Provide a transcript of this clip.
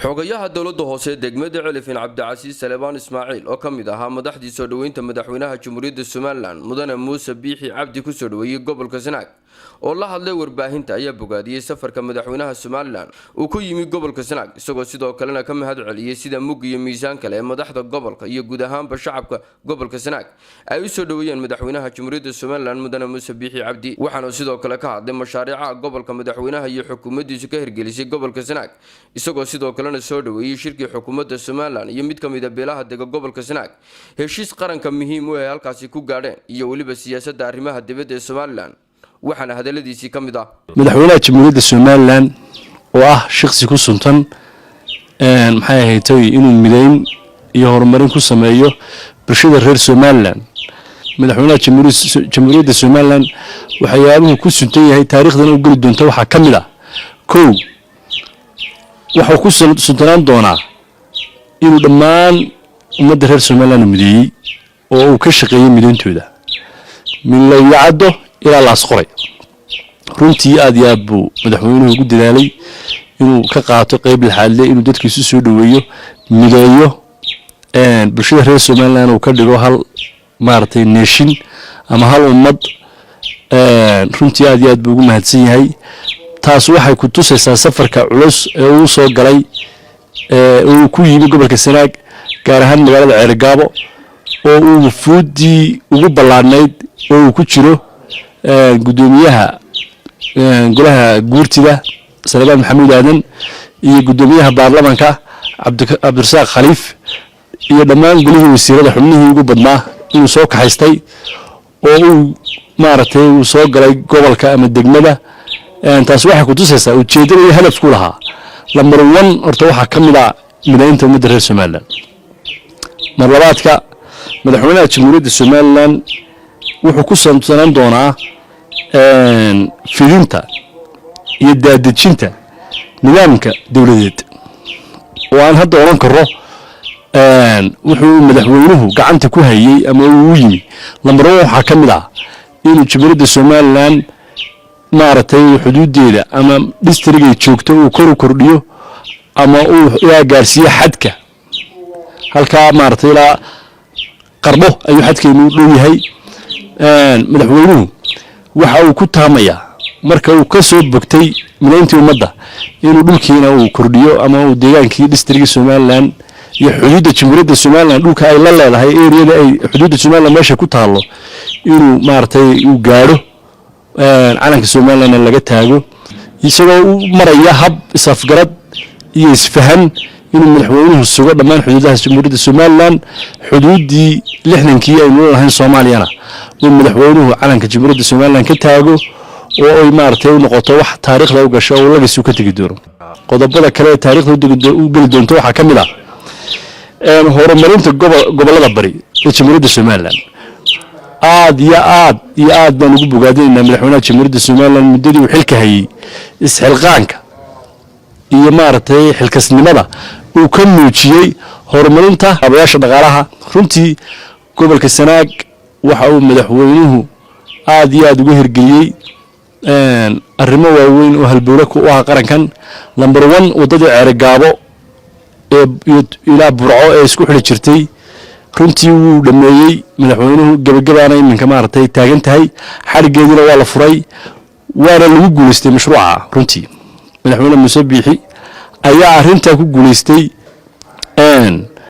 xogayaha dawladda hoose degmada Celifin Cabdicasiis Salebaan Ismaaciil oo kamid ahaa madaxdii soo dhaweynta madaxweynaha Jamhuuriyadda Somaliland mudane Muuse Biixi Cabdi ku soo dhaweeyay gobolka Sanaag oo la hadlay warbaahinta ayaa bogaadiyay safarka madaxweynaha Somaliland uu ku yimid gobolka Sanaag isagoo sidoo kalena ka mahad celiyay sida mug iyo miisaan kale madaxda gobolka iyo guud ahaanba shacabka gobolka Sanaag ay u soo dhaweeyeen madaxweynaha Jamhuuriyadda Somaliland mudane Muuse Biixi Cabdi waxaana sidoo kale ka hadlay mashaariica gobolka madaxweynaha iyo xukuumaddiisa ka hirgelisay gobolka Sanaag isagoo sidoo kalena soo dhaweeyay shirkii xukuumadda Somaliland iyo mid kamid ah beelaha dega gobolka Sanaag heshiis qaranka muhiim u ah halkaasi ku gaadheen iyo waliba siyaasadda arrimaha dibadda ee Somaliland waxaana hadaladiisii kamid ah madaxweynaha Jamhuuriyadda Somaliland oo ah shakhsi ku suntan maxay ahayd inuu mideyn iyo horumarin ku sameeyo bulshada reer Somaliland madaxweynaha Jamhuuriyadda Somaliland waxyaabuhu ku suntan yahay taariikhdan uu gali doonto waxa kamid ah koow waxa ku suntanaan doonaa inuu dhammaan ummadda reer Somaliland mideeyay oo uu ka shaqeeyay mideyntooda min la yacdo ila la asqoray runtii aad iyo aad buu madaxweynuhu ugu dadaalay inuu ka qaato qayb laxaadle inuu dadkiisu soo dhaweeyo mideeyo bulshada reer Somaliland uu ka dhigo hal maartay nation ama hal ummad runtii aad iyo aad buu ugu mahadsan yahay taas waxay ku tusaysaa safarka culus ee uu soo galay uu ku yimid gobolka Sanaag gaar ahaan magaalada Ceergaabo oo uu fuudii ugu ballaadnayd oo uu ku jiro gudoomiyaha golaha guurtida Salebaan Maxamuud Aadan iyo gudoomiyaha baarlamaanka Cabdirasaaq Khaliif iyo dhammaan golihii wasiirada xubnihii ugu badnaa inuu soo kaxaystay oo uu maartay uu soo galay gobolka ama degmada taas waxay ku tusaysaa ujeedada iyo hadafku lahaa lambar 1 horta waxa kamid ah mideynta ummadda reer Somaliland marlabaadka madaxweynaha Jamhuuriyadda Somaliland wuxuu ku sanadsan doonaa fidinta iyo daadejinta nidaamka dawladeed oo aan hadda oran karo wuxuu madaxweynuhu gacanta ku hayay ama uu yimi lambar 1 waxa kamid ah inuu Jamhuuriyadda Somaliland maartay xuduudeeda ama districtga joogto uu kor u kordhiyo ama uu gaarsiyo xadka halka maartay ila qarbo ayuu xadkeenu dhow yahay madaxweynuhu waxa uu ku taamaya marka uu ka soo bogtay mideyntii ummadda inuu dhulkiina uu kordhiyo ama uu deegaankii districtga Somaliland iyo xuduudda Jamhuuriyadda Somaliland dhulka ay la leedahay area ay xuduudda Somaliland meesha ku taalo inuu maartay uu gaaro calanka Somaliland laga taago isagoo uu maraya hab isafgarad iyo isfahan inuu madaxweynuhu sugo dhammaan xuduudaha Jamhuuriyadda Somaliland xuduudii 60kii ay leedahay Soomaaliyana uu madaxweynuhu calanka Jamhuuriyadda Somaliland ka taago oo ay maartay u noqoto wax taariikhda u gasho oo laga soo ka tagi doono qodobada kale ee taariikhda u gali doonto waxa kamid ah horumarinta gobolada bari ee Jamhuuriyadda Somaliland aad iyo aad baan ugu bogaadinaynaa madaxweynaha Jamhuuriyadda Somaliland muddadii uu xilka hayay isxilqaanka iyo maartay xilkasnimada uu ka muujiyay horumarinta abayaasha dhaqaalaha runtii gobolka Sanaag waxa uu madaxweynuhu aad iyo aad ugu hirgeliyay arrimo waaweyn oo halbowle ku ah qarankan number 1 wadada Ceergaabo ee ila Burco ee isku xidhi jirtay runtii uu dhameeyay madaxweynuhu gabagabaana iminka maartay taagan tahay xarigeedina waa la furay waana lagu guuleystay mashruuca runtii madaxweynaha Muuse Biixi ayaa arinta ku guuleystay